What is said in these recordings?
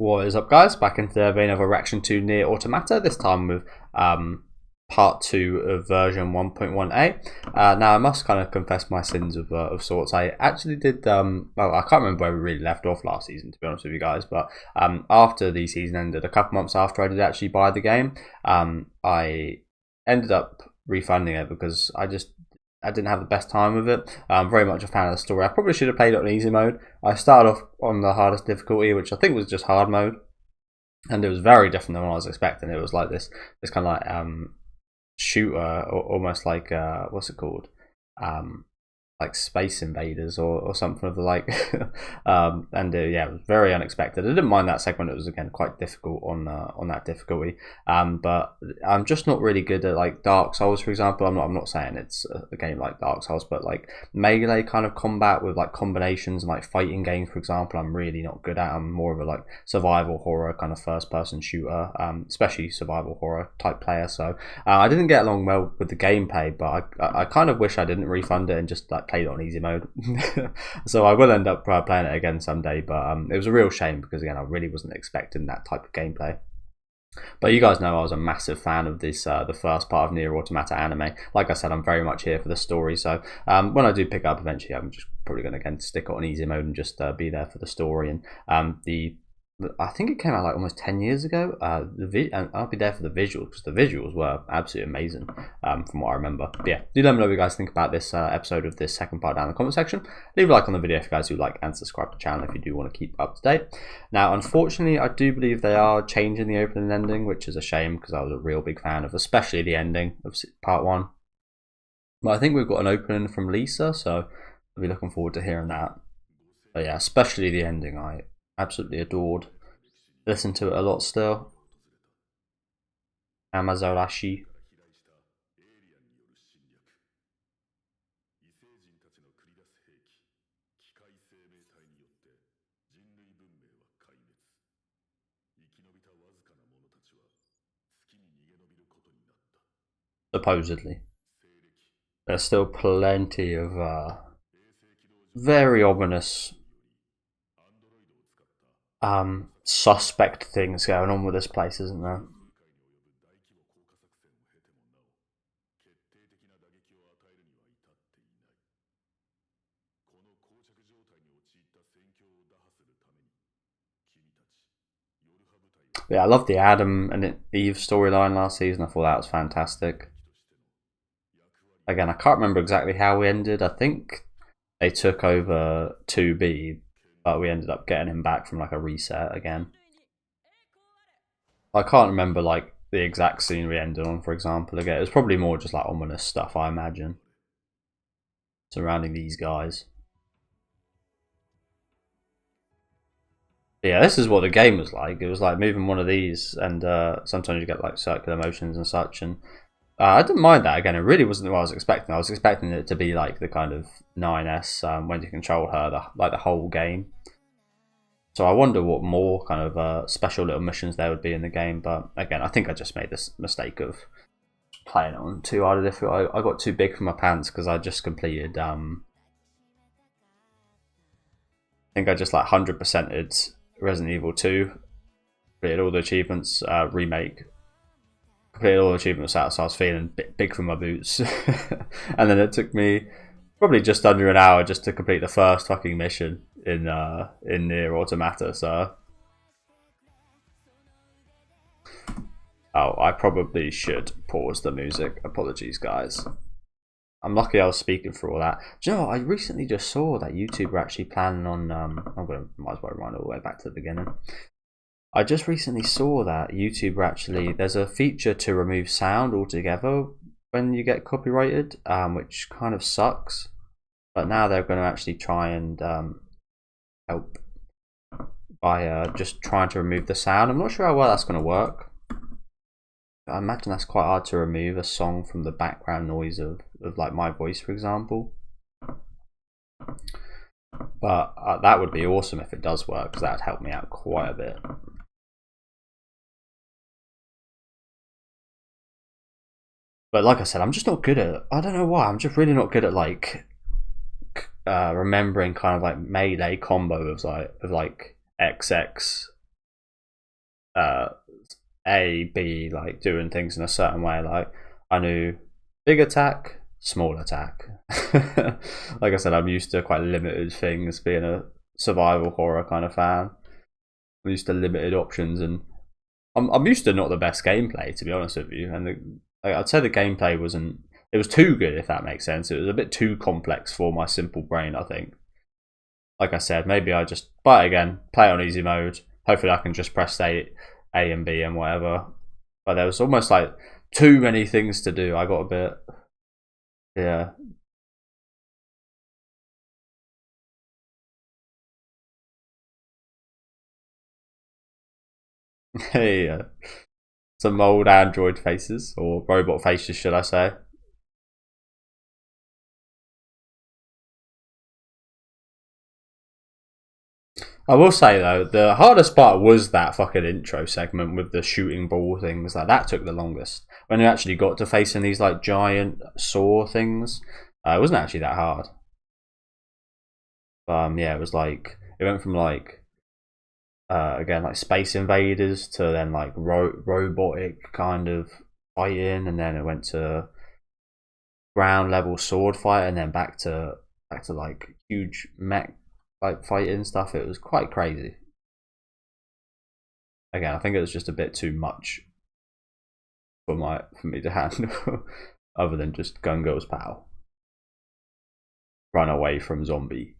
What is up, guys? Back into the vein of a reaction to NieR Automata, this time with part 2 of version 1.1a. Now, I must kind of confess my sins of sorts. I actually did, well, I can't remember where we really left off last season, to be honest with you guys, but after the season ended, a couple months after I did actually buy the game, I ended up refunding it because I didn't have the best time with it. I'm very much a fan of the story. I probably should have played it on easy mode. I started off on the hardest difficulty, which I think was just hard mode, and it was very different than what I was expecting. It was like this kind of like shooter, or almost like what's it called? Like Space Invaders or something of the like. Yeah, it was very unexpected. I didn't mind that segment. It was again quite difficult on that difficulty. But I'm just not really good at like Dark Souls, for example. I'm not saying it's a game like Dark Souls, but like melee kind of combat with like combinations and like fighting games, for example, I'm really not good at. I'm more of a like survival horror kind of first person shooter, especially survival horror type player. So I didn't get along well with the gameplay, but I kind of wish I didn't refund it and just like played it on easy mode. So I will end up playing it again someday, but it was a real shame because again I really wasn't expecting that type of gameplay. But you guys know I was a massive fan of this, the first part of NieR Automata anime. Like I said, I'm very much here for the story, so when I do pick up eventually, I'm just probably going to again stick it on easy mode and just be there for the story. And I think it came out like almost 10 years ago. And I'll be there for the visuals because the visuals were absolutely amazing from what I remember. But yeah, do let me know what you guys think about this episode of this second part down in the comment section. Leave a like on the video if you guys do like, and subscribe to the channel if you do want to keep up to date. Now, unfortunately, I do believe they are changing the opening and ending, which is a shame because I was a real big fan of especially the ending of part 1. But I think we've got an opening from Lisa, so I'll be looking forward to hearing that. But yeah, especially the ending, I absolutely adored. Listen to it a lot still. Amazarashi. Supposedly. There's still plenty of very ominous suspect things going on with this place, isn't there? Yeah, I love the Adam and Eve storyline last season. I thought that was fantastic. Again, I can't remember exactly how we ended. I think they took over 2B, but we ended up getting him back from like a reset again. I can't remember like the exact scene we ended on, for example. Again, it was probably more just like ominous stuff, I imagine, surrounding these guys. Yeah, this is what the game was like. It was like moving one of these, and sometimes you get like circular motions and such. And I didn't mind that. Again, it really wasn't what I was expecting. I was expecting it to be like the kind of 9S when you control her, like the whole game. So I wonder what more kind of special little missions there would be in the game. But again, I think I just made this mistake of playing it on too hard. I got too big for my pants because I just completed. I think I just like 100%ed Resident Evil 2, completed all the achievements, remake, completed all the achievements out, so I was feeling a bit big for my boots. And then it took me probably just under an hour just to complete the first fucking mission in NieR Automata. So I probably should pause the music. Apologies, guys. I'm lucky I was speaking for all that. Do you know what? I recently just saw that YouTube were actually planning on. Might as well rewind all the way back to the beginning. I just recently saw that YouTube were actually. There's a feature to remove sound altogether when you get copyrighted, which kind of sucks. But now they're going to actually try and help by just trying to remove the sound. I'm not sure how well that's going to work. I imagine that's quite hard to remove a song from the background noise of like my voice, for example. But that would be awesome if it does work, because that would help me out quite a bit. But like I said, I'm just not good at. I don't know why. I'm just really not good at like remembering kind of like melee combo of like XX A, B, like doing things in a certain way. Like I knew big attack, small attack. Like I said, I'm used to quite limited things, being a survival horror kind of fan. I'm used to limited options, and I'm used to not the best gameplay, to be honest with you. And I'd say the gameplay wasn't. It was too good, if that makes sense. It was a bit too complex for my simple brain, I think. Like I said, maybe I just buy it again, play it on easy mode. Hopefully, I can just press A and B and whatever. But there was almost like too many things to do. I got a bit, yeah. Hey, some old Android faces, or robot faces, should I say? I will say though, the hardest part was that fucking intro segment with the shooting ball things. Like that took the longest. When you actually got to facing these like giant saw things, it wasn't actually that hard. Yeah, it was like it went from like again like Space Invaders to then like robotic kind of fighting, and then it went to ground level sword fight, and then back to like huge mech like fighting stuff. It was quite crazy. Again, I think it was just a bit too much for me to handle. Other than just gun goes pow, run away from zombie.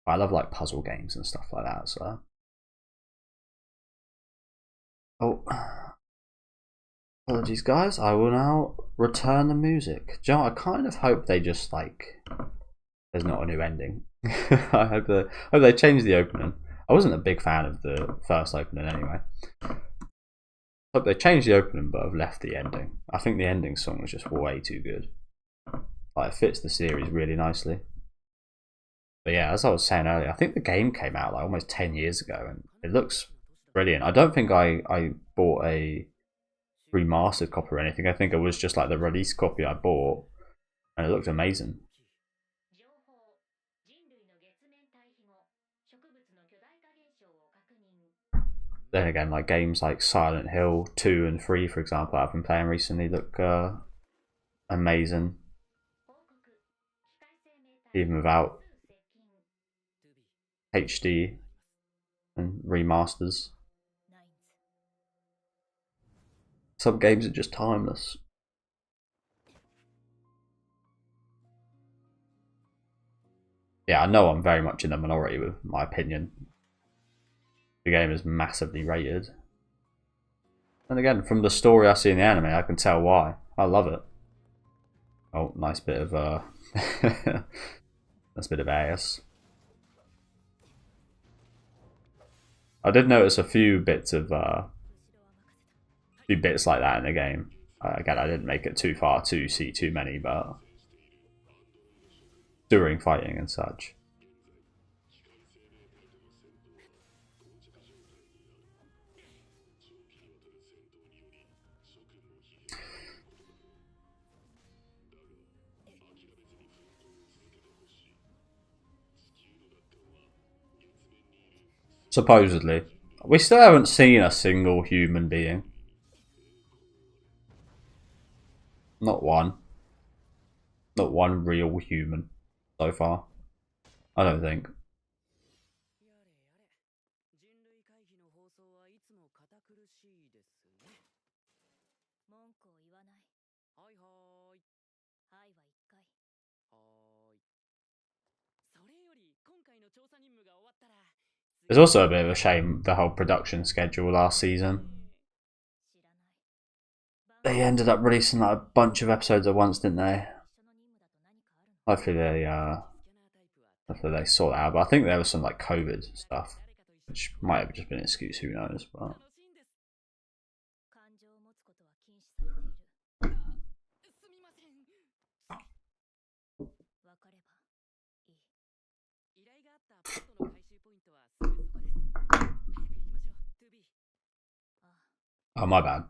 I love like puzzle games and stuff like that. So, oh, apologies, guys. I will now return the music. Do you know what? I kind of hope they just like there's not a new ending. I hope they change the opening. I wasn't a big fan of the first opening anyway. Hope they changed the opening, but I've left the ending. I think the ending song was just way too good. Like it fits the series really nicely. But yeah, as I was saying earlier, I think the game came out like almost 10 years ago, and it looks brilliant. I don't think I bought a remastered copy or anything. I think it was just like the release copy I bought, and it looked amazing. Then again, like games like Silent Hill 2 and 3, for example, I've been playing recently, look amazing, even without HD and remasters. Some games are just timeless. Yeah, I know I'm very much in the minority with my opinion. The game is massively rated. And again, from the story I see in the anime, I can tell why. I love it. Oh, nice bit of nice bit of ass. I did notice a few bits of few bits like that in the game. Again, I didn't make it too far to see too many, but during fighting and such. Supposedly. We still haven't seen a single human being. Not one. Not one real human so far. I don't think. It's also a bit of a shame the whole production schedule last season. They ended up releasing like a bunch of episodes at once, didn't they? Hopefully they sort that out. But I think there was some like COVID stuff, which might have just been an excuse. Who knows? But oh, my bad.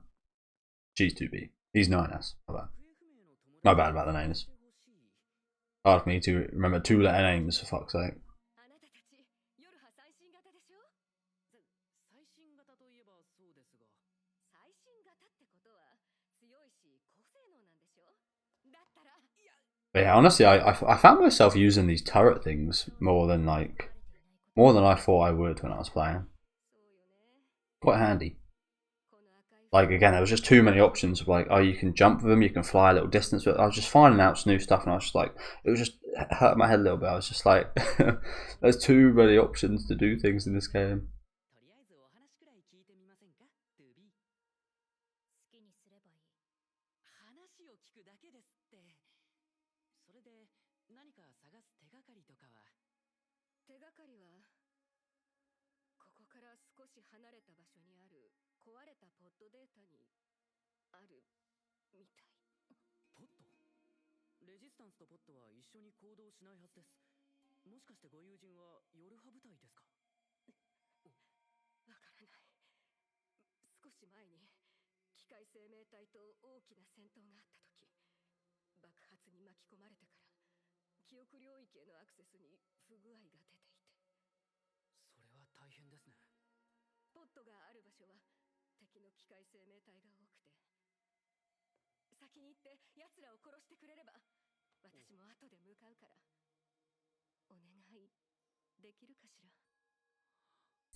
G's 2B. He's 9S. My bad. My bad about the names. Hard for me to remember 2-letter names, for fuck's sake. But yeah, honestly, I found myself using these turret things more than I thought I would when I was playing. Quite handy. Like, again, there was just too many options of like, oh, you can jump with them, you can fly a little distance, but I was just finding out new stuff, and I was just like, it was just hurting my head a little bit. I was just like, there's too many options to do things in this game.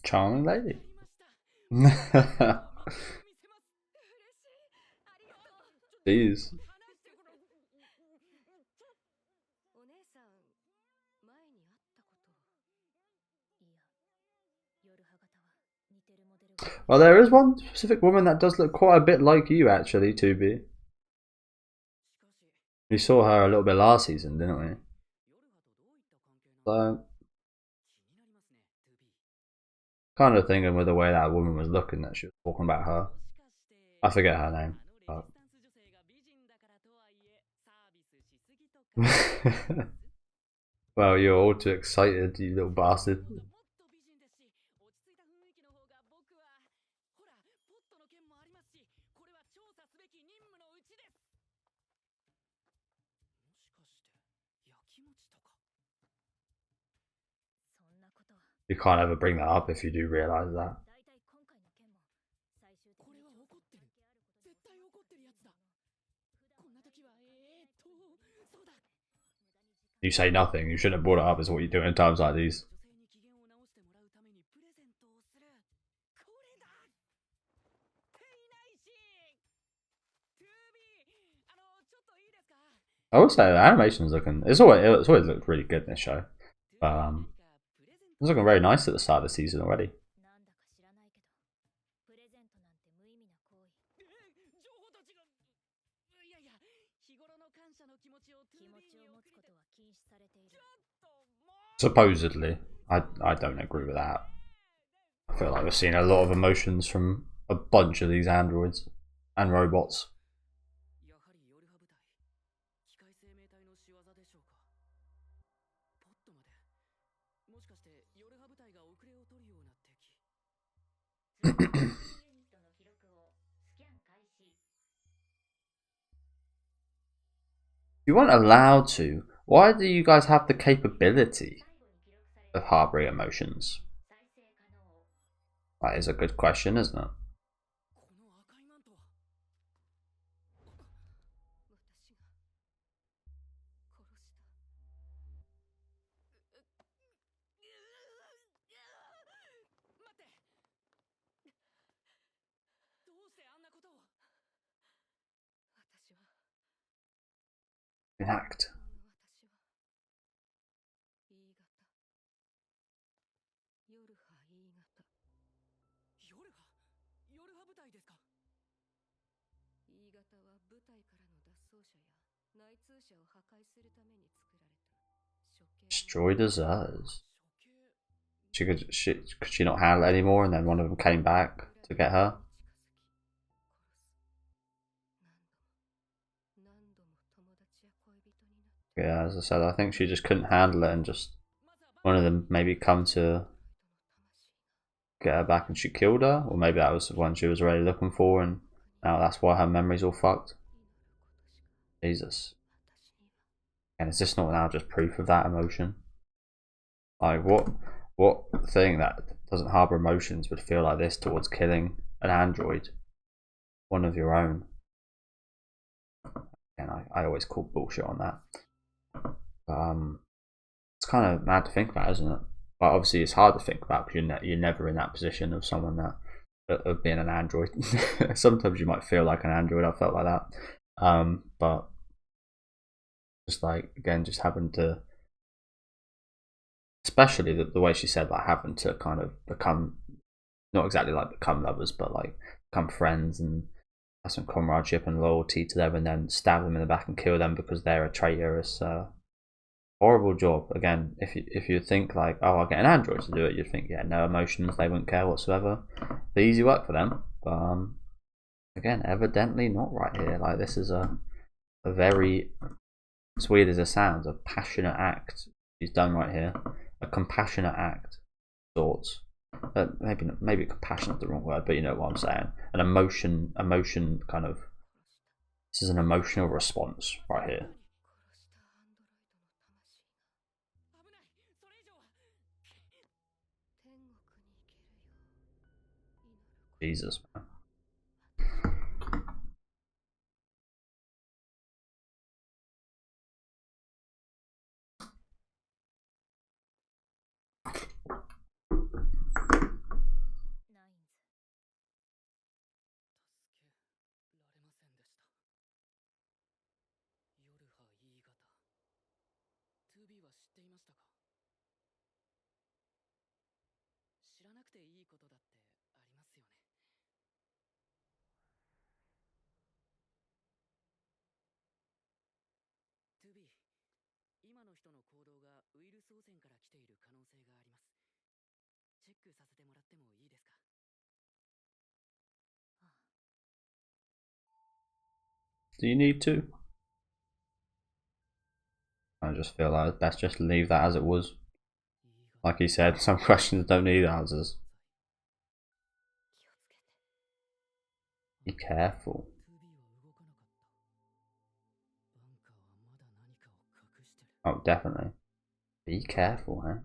Charming lady. Jeez. Well, there is one specific woman that does look quite a bit like you, actually, 2B. We saw her a little bit last season, didn't we? So, kind of thinking with the way that woman was looking that she was talking about her. I forget her name. But... well, you're all too excited, you little bastard. You can't ever bring that up if you do realise that. You say nothing, you shouldn't have brought it up, is what you do in times like these. I will say the animation's looking, it's always looked really good in this show. It's looking very nice at the start of the season already. Supposedly. I don't agree with that. I feel like we're seeing a lot of emotions from a bunch of these androids and robots. You weren't allowed to. Why do you guys have the capability of harboring emotions? That is a good question, isn't it? Enact. Destroy deserters. Could she not handle it anymore, and then one of them came back to get her? Yeah, as I said, I think she just couldn't handle it, and just one of them maybe come to get her back, and she killed her, or maybe that was the one she was really looking for, and now that's why her memory's all fucked. Jesus. And is this not now just proof of that emotion? Like what thing that doesn't harbour emotions would feel like this towards killing an android, one of your own? And I always call bullshit on that. It's kind of mad to think about, isn't it? But obviously it's hard to think about because you're never in that position of someone that of being an android. Sometimes you might feel like an android. I felt like that, but just like again, just having to, especially the way she said, like having to kind of become, not exactly like become lovers, but like become friends and have some comradeship and loyalty to them, and then stab them in the back and kill them because they're a traitor. It's a horrible job. Again, if you think like, oh, I'll get an android to do it, you'd think, yeah, no emotions, they wouldn't care whatsoever. The easy work for them, but again, evidently not right here. Like this is a very, as weird as it sounds, a passionate act he's done right here. A compassionate act, sorts. Maybe compassionate is the wrong word, but you know what I'm saying. An emotion kind of. This is an emotional response right here. Jesus, man. Do you need to? I just feel like it's best just leave that as it was. Like he said, some questions don't need answers. Be careful. Oh, definitely. Be careful, huh?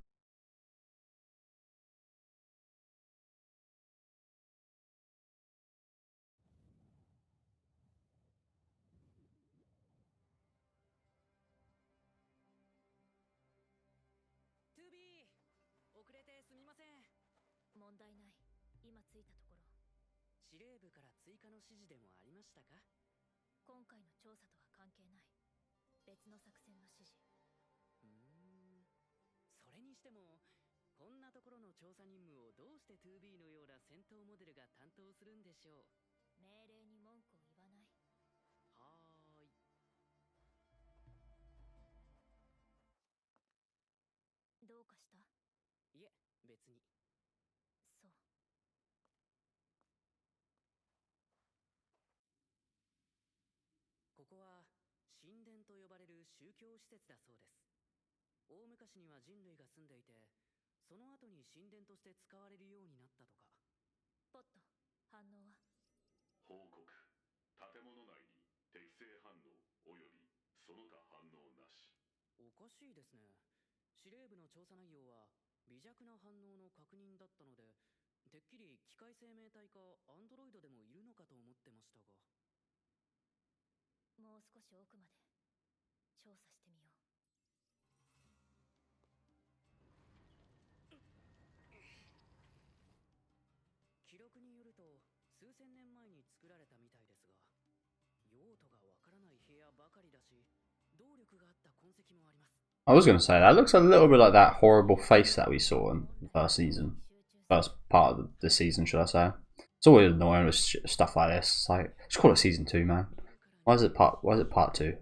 I was gonna say that looks a little bit like that horrible face that we saw in the first season, first part of the season, should I say? It's always annoying with stuff like this. It's like just call it season 2, man. Why is it part 2?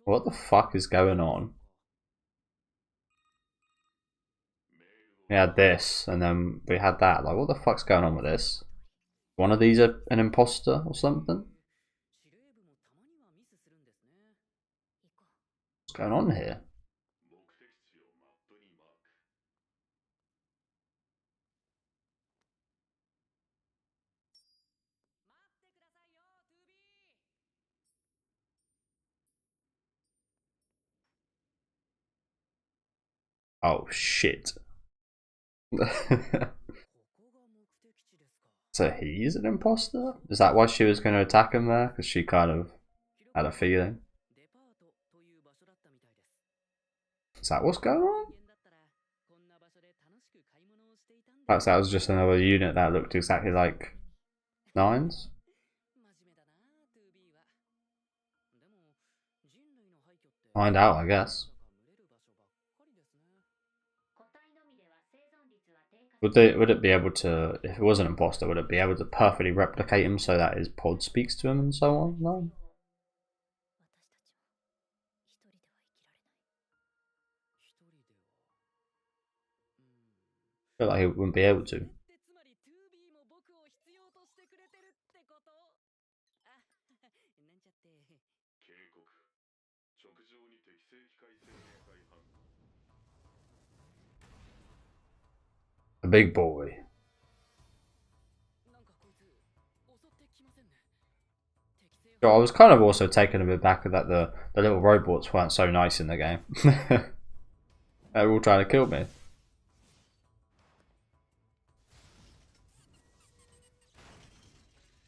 What the fuck is going on? We had this, and then we had that. Like, what the fuck's going on with this? One of these an imposter or something? What's going on here? Oh shit. So he's an imposter? Is that why she was going to attack him there? Because she kind of had a feeling. Is that what's going on? Perhaps that was just another unit that looked exactly like Nine's. Find out, I guess. Would it be able to, if it was an imposter, would it be able to perfectly replicate him so that his pod speaks to him and so on? No. I feel like he wouldn't be able to. A big boy. So I was kind of also taken a bit back that the little robots weren't so nice in the game. They were all trying to kill me. And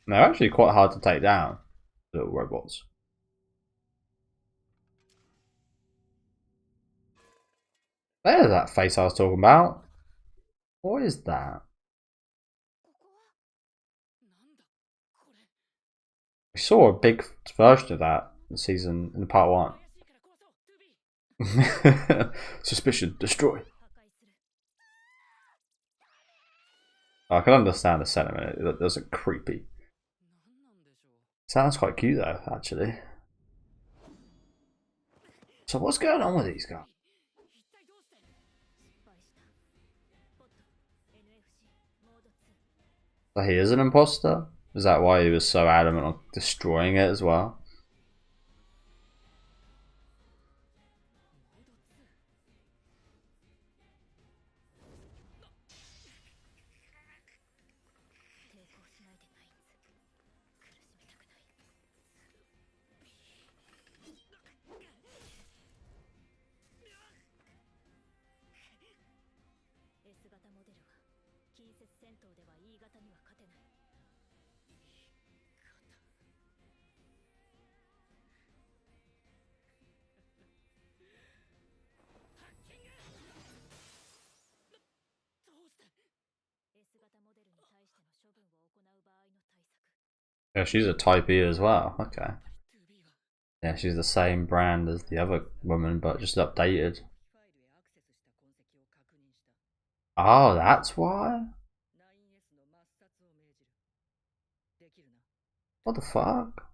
they're actually quite hard to take down, the little robots. There's that face I was talking about. What is that? We saw a big version of that in part 1. Suspicion, destroy. I can understand the sentiment, it doesn't creepy. Sounds quite cute though, actually. So what's going on with these guys? So he is an imposter? Is that why he was so adamant on destroying it as well? Yeah, she's a Type E as well. Okay. Yeah, she's the same brand as the other woman, but just updated. Oh, that's why? What the fuck?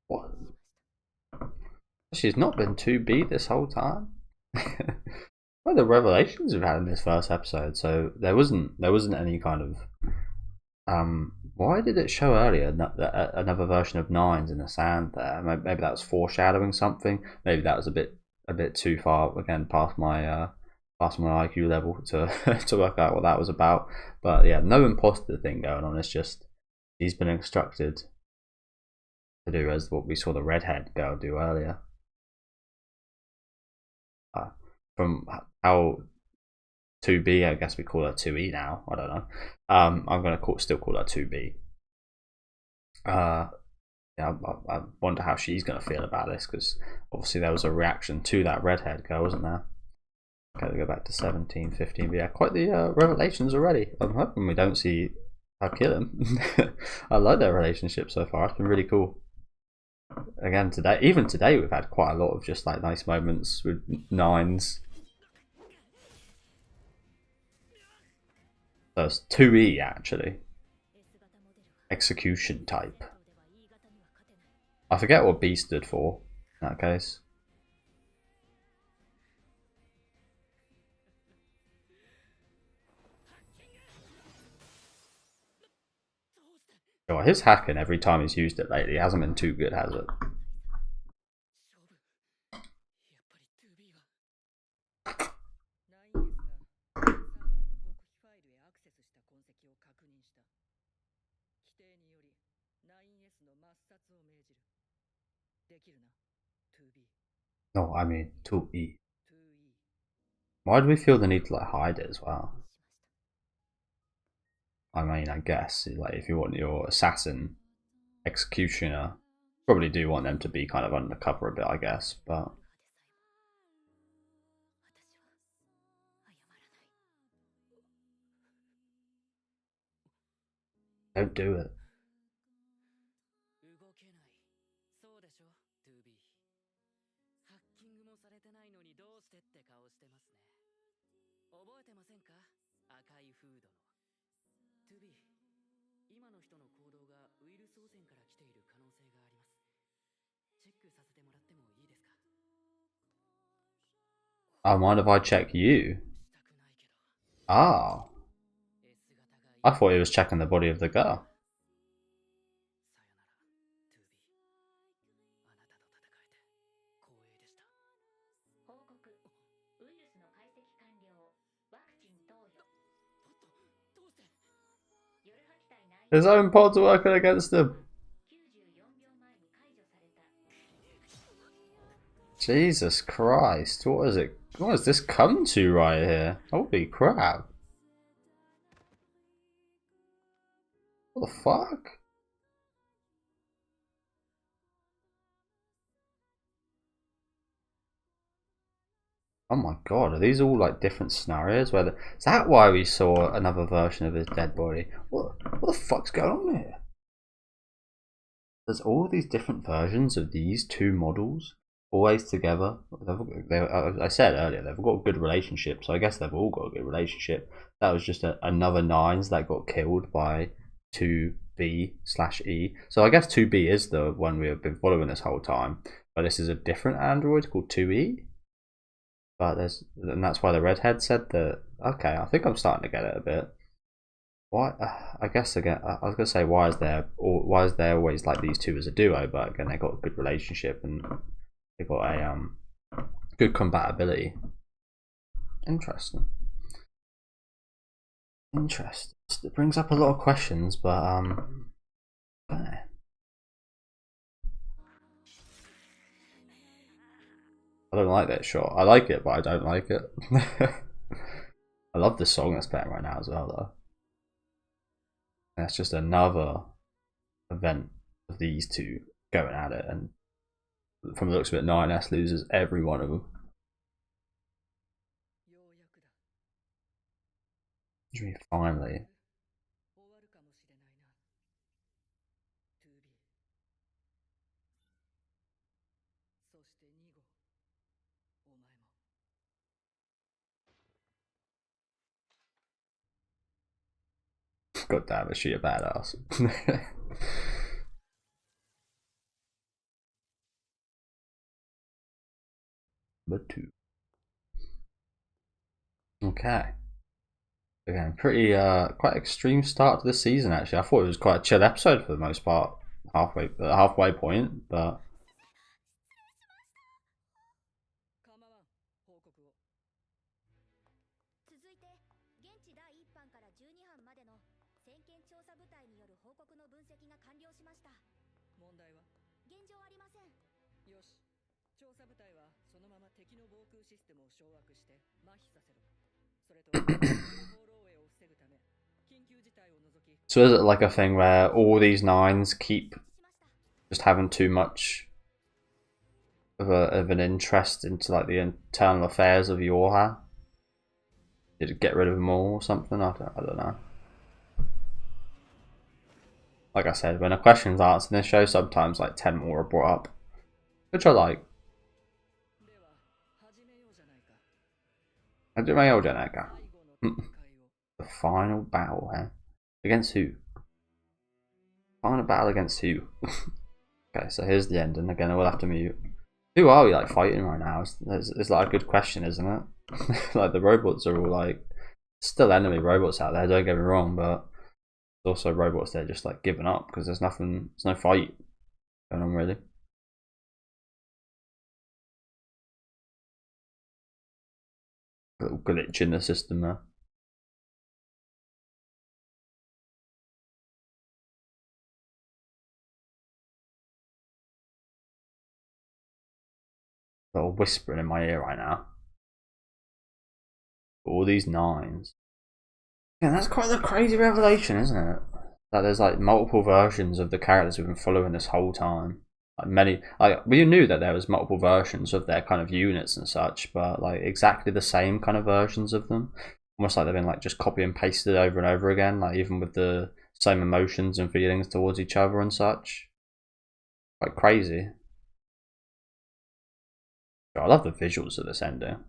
What? She's not been 2B this whole time? Well, the revelations we've had in this first episode, so there wasn't any kind of why did it show earlier another version of Nines in the sand there? Maybe that was foreshadowing something. Maybe that was a bit too far again past my IQ level to to work out what that was about. But yeah, no imposter thing going on. It's just he's been instructed to do as what we saw the redhead girl do earlier. From how 2B, I guess we call her 2E now. I don't know. I'm gonna still call her 2B. Yeah, I wonder how she's gonna feel about this because obviously there was a reaction to that redhead girl, wasn't there? Okay, we go back to 17, 15. But yeah, quite the revelations already. I'm hoping we don't see her kill him. I like their relationship so far. It's been really cool. Again, even today, we've had quite a lot of just like nice moments with Nines. So it's 2E actually. Execution type. I forget what B stood for in that case. Oh, his hacking every time he's used it lately hasn't been too good, has it? No, I mean 2E. Why do we feel the need to like hide it as well? I mean, I guess like if you want your assassin executioner, probably do want them to be kind of undercover a bit, I guess, but don't do it. I mind if I check you? Ah, I thought he was checking the body of the girl. His own pod's working against him. Jesus Christ, what is it? What has this come to right here? Holy crap. What the fuck? Oh my god, are these all like different scenarios? Is that why we saw another version of his dead body? What the fuck's going on here? There's all these different versions of these two models always together. I said earlier they've got a good relationship, so I guess they've all got a good relationship. That was just another nines that got killed by 2B/E. So I guess 2B is the one we have been following this whole time, but this is a different android called 2E. But and that's why the redhead said that. Okay, I think I'm starting to get it a bit. Why? I guess again, I was gonna say why is there always like these two as a duo? But again, they got a good relationship and they got a good compatibility. Interesting. Interesting. It brings up a lot of questions, but I don't like that shot. I like it, but I don't like it. I love the song that's playing right now as well, though. That's just another event of these two going at it, and from the looks of it, 9S loses every one of them. Finally. God damn, is she a badass? But two. Okay. Again, pretty quite extreme start to the season actually. I thought it was quite a chill episode for the most part. Halfway point, but so is it like a thing where all these nines keep just having too much of an interest into like the internal affairs of Yorha? Did it get rid of them all or something? I don't know. Like I said, when a question's answered in this show, sometimes like 10 more are brought up, which I like. The final battle, eh? Against who? Final battle against who? Okay, so here's the ending. Again, we'll have to mute. Who are we like fighting right now? It's like a good question, isn't it? Like the robots are all like still enemy robots out there. Don't get me wrong, but there's also robots they're just like giving up because there's no fight going on really. A little glitch in the system there. little whispering in my ear right now. All these 9s. Yeah, that's quite a crazy revelation, isn't it? That there's like multiple versions of the characters we've been following this whole time. We knew that there was multiple versions of their kind of units and such, but like exactly the same kind of versions of them. Almost like they've been like just copy and pasted over and over again, like even with the same emotions and feelings towards each other and such. Quite crazy. I love the visuals of this ending.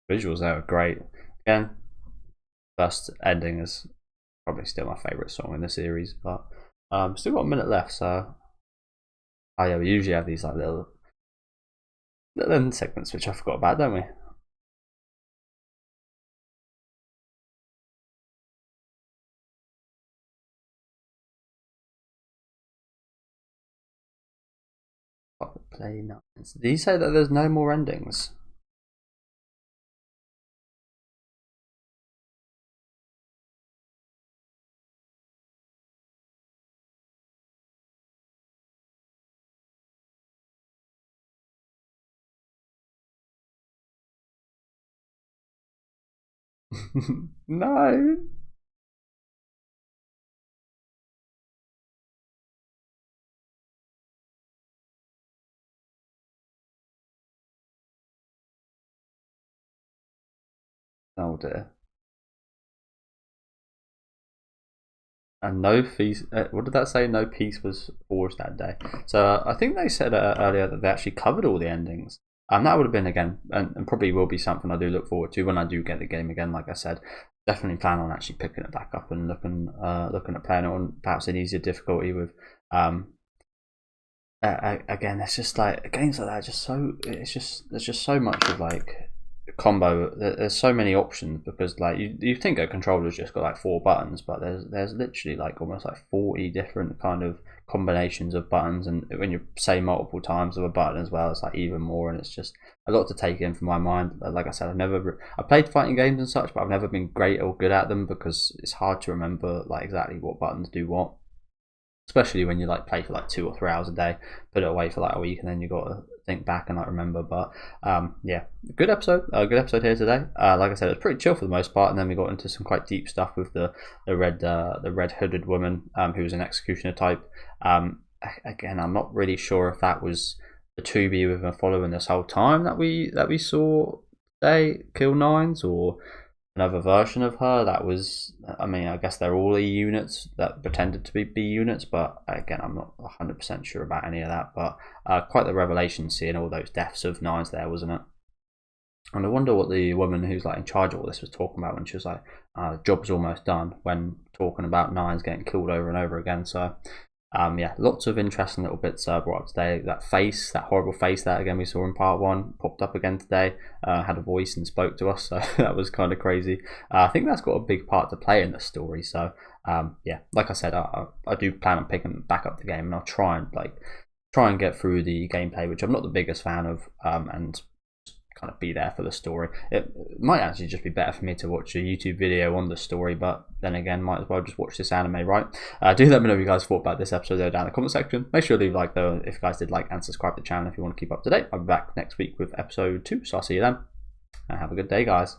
Visuals there are great. Again, first ending is probably still my favourite song in the series, but still got a minute left, so oh yeah, we usually have these like little end segments which I forgot about, don't we? Play 9s. Did you say that there's no more endings? No. Oh dear. And no peace. What did that say? No peace was forged that day. So I think they said earlier that they actually covered all the endings. That would have been again, and probably will be something I do look forward to when I do get the game again. Like I said, definitely plan on actually picking it back up and looking at playing it on perhaps an easier difficulty with. Again, it's just like games like that. Just so it's just there's just so much of like combo. There's so many options because like you think a controller's just got like 4 buttons, but there's literally like almost like 40 different kind of combinations of buttons, and when you say multiple times of a button as well, it's like even more, and it's just a lot to take in for my mind. Like I said, I played fighting games and such, but I've never been great or good at them because it's hard to remember like exactly what buttons do what. Especially when you like play for like 2 or 3 hours a day, put it away for like a week, and then you got to think back and like remember. But yeah, good episode here today. Like I said, it was pretty chill for the most part, and then we got into some quite deep stuff with the red hooded woman who was an executioner type. Again, I'm not really sure if that was the 2B we've been following this whole time that we saw today kill 9s, or another version of her that was, I mean, I guess they're all E units that pretended to be B units, but again, I'm not 100% sure about any of that. But quite the revelation seeing all those deaths of 9s there, wasn't it? And I wonder what the woman who's like in charge of all this was talking about when she was like, job's almost done, when talking about 9s getting killed over and over again. So yeah, lots of interesting little bits brought up today. That face, that horrible face that again we saw in part 1, popped up again today. Had a voice and spoke to us, so that was kind of crazy. I think that's got a big part to play in the story. So yeah, like I said, I do plan on picking back up the game, and I'll try and get through the gameplay, which I'm not the biggest fan of, and kind of be there for the story. It might actually just be better for me to watch a YouTube video on the story, but then again, might as well just watch this anime, right? Do let me know what you guys thought about this episode down in the comment section. Make sure to leave a like though if you guys did like, and subscribe to the channel if you want to keep up to date. I'll be back next week with episode 2, so I'll see you then, and have a good day, guys.